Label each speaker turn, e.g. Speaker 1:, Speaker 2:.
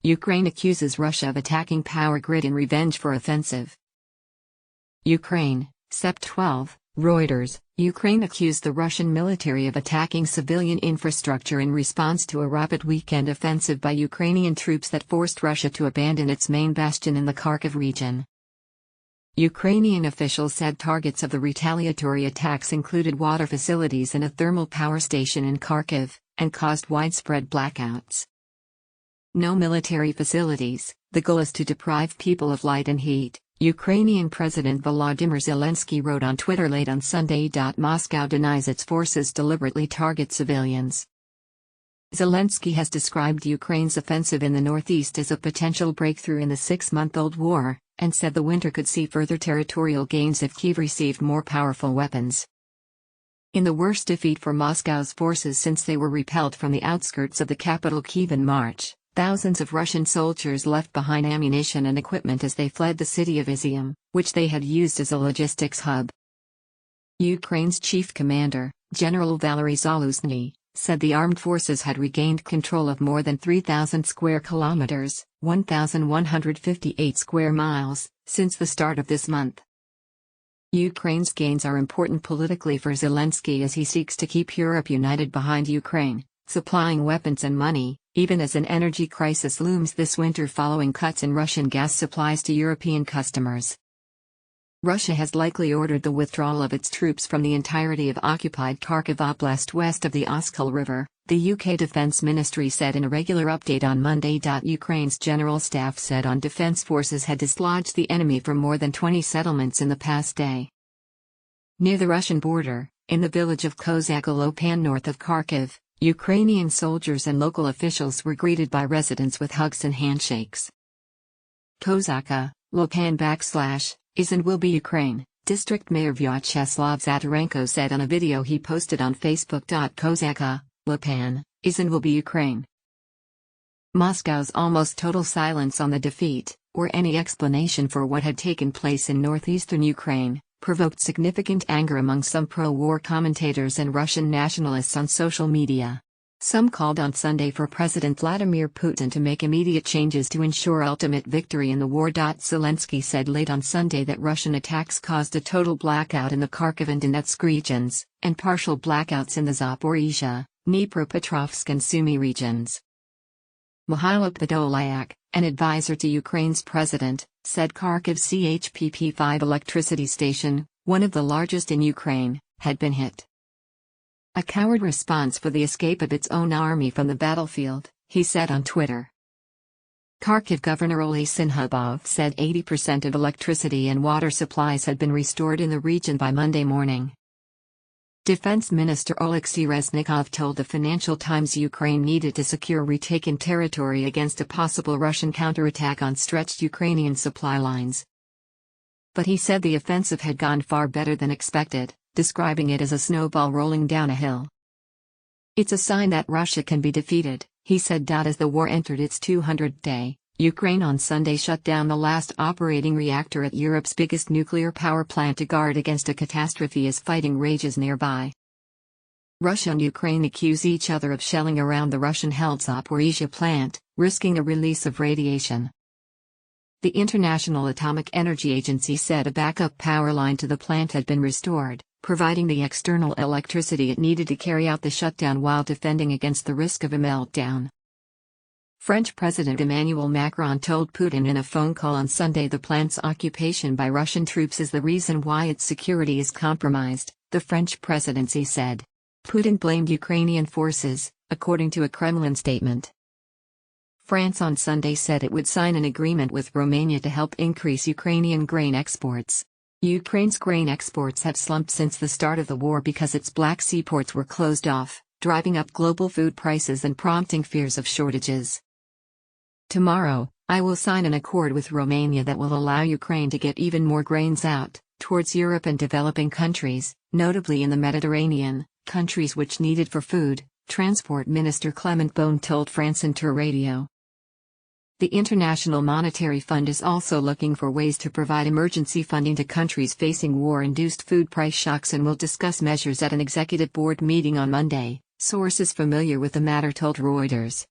Speaker 1: Ukraine accuses Russia of attacking power grid in revenge for offensive. Ukraine, Sept 12, Reuters. Ukraine accused the Russian military of attacking civilian infrastructure in response to a rapid weekend offensive by Ukrainian troops that forced Russia to abandon its main bastion in the Kharkiv region. Ukrainian officials said targets of the retaliatory attacks included water facilities and a thermal power station in Kharkiv, and caused widespread blackouts. No military facilities. The goal is to deprive people of light and heat, Ukrainian President Volodymyr Zelensky wrote on Twitter late on Sunday. Moscow denies its forces deliberately target civilians. Zelensky has described Ukraine's offensive in the northeast as a potential breakthrough in the 6-month-old war, and said the winter could see further territorial gains if Kyiv received more powerful weapons. In the worst defeat for Moscow's forces since they were repelled from the outskirts of the capital Kyiv in March, thousands of Russian soldiers left behind ammunition and equipment as they fled the city of Izium, which they had used as a logistics hub. Ukraine's chief commander, General Valery Zaluzhny, said the armed forces had regained control of more than 3,000 square kilometers, 1,158 square miles, since the start of this month. Ukraine's gains are important politically for Zelensky as he seeks to keep Europe united behind Ukraine, supplying weapons and money, even as an energy crisis looms this winter following cuts in Russian gas supplies to European customers. Russia has likely ordered the withdrawal of its troops from the entirety of occupied Kharkiv Oblast west of the Oskol River, the UK Defence Ministry said in a regular update on Monday. Ukraine's General Staff said on defence forces had dislodged the enemy from more than 20 settlements in the past day. Near the Russian border, in the village of Kozaka Lopan north of Kharkiv, Ukrainian soldiers and local officials were greeted by residents with hugs and handshakes. Kozaka, Lopan / is and will be Ukraine, District Mayor Vyacheslav Zatarenko said on a video he posted on Facebook. Kozaka, Lopan, is and will be Ukraine. Moscow's almost total silence on the defeat, or any explanation for what had taken place in northeastern Ukraine, provoked significant anger among some pro-war commentators and Russian nationalists on social media. Some called on Sunday for President Vladimir Putin to make immediate changes to ensure ultimate victory in the war. Zelensky said late on Sunday that Russian attacks caused a total blackout in the Kharkiv and Donetsk regions, and partial blackouts in the Zaporizhia, Dnipropetrovsk and Sumy regions. Mikhailo Podolyak, an advisor to Ukraine's president, said Kharkiv's CHPP-5 electricity station, one of the largest in Ukraine, had been hit. A coward response for the escape of its own army from the battlefield, he said on Twitter. Kharkiv Governor Oleh Sinhubov said 80% of electricity and water supplies had been restored in the region by Monday morning. Defense Minister Oleksiy Reznikov told the Financial Times Ukraine needed to secure retaken territory against a possible Russian counterattack on stretched Ukrainian supply lines. But he said the offensive had gone far better than expected, describing it as a snowball rolling down a hill. It's a sign that Russia can be defeated, he said. As the war entered its 200th day, Ukraine on Sunday shut down the last operating reactor at Europe's biggest nuclear power plant to guard against a catastrophe as fighting rages nearby. Russia and Ukraine accuse each other of shelling around the Russian-held Zaporizhia plant, risking a release of radiation. The International Atomic Energy Agency said a backup power line to the plant had been restored, providing the external electricity it needed to carry out the shutdown while defending against the risk of a meltdown. French President Emmanuel Macron told Putin in a phone call on Sunday the plant's occupation by Russian troops is the reason why its security is compromised, the French presidency said. Putin blamed Ukrainian forces, according to a Kremlin statement. France on Sunday said it would sign an agreement with Romania to help increase Ukrainian grain exports. Ukraine's grain exports have slumped since the start of the war because its Black Sea ports were closed off, driving up global food prices and prompting fears of shortages. Tomorrow, I will sign an accord with Romania that will allow Ukraine to get even more grains out, towards Europe and developing countries, notably in the Mediterranean, countries which need it for food, Transport Minister Clement Beaune told France Inter Radio. The International Monetary Fund is also looking for ways to provide emergency funding to countries facing war-induced food price shocks and will discuss measures at an executive board meeting on Monday, sources familiar with the matter told Reuters.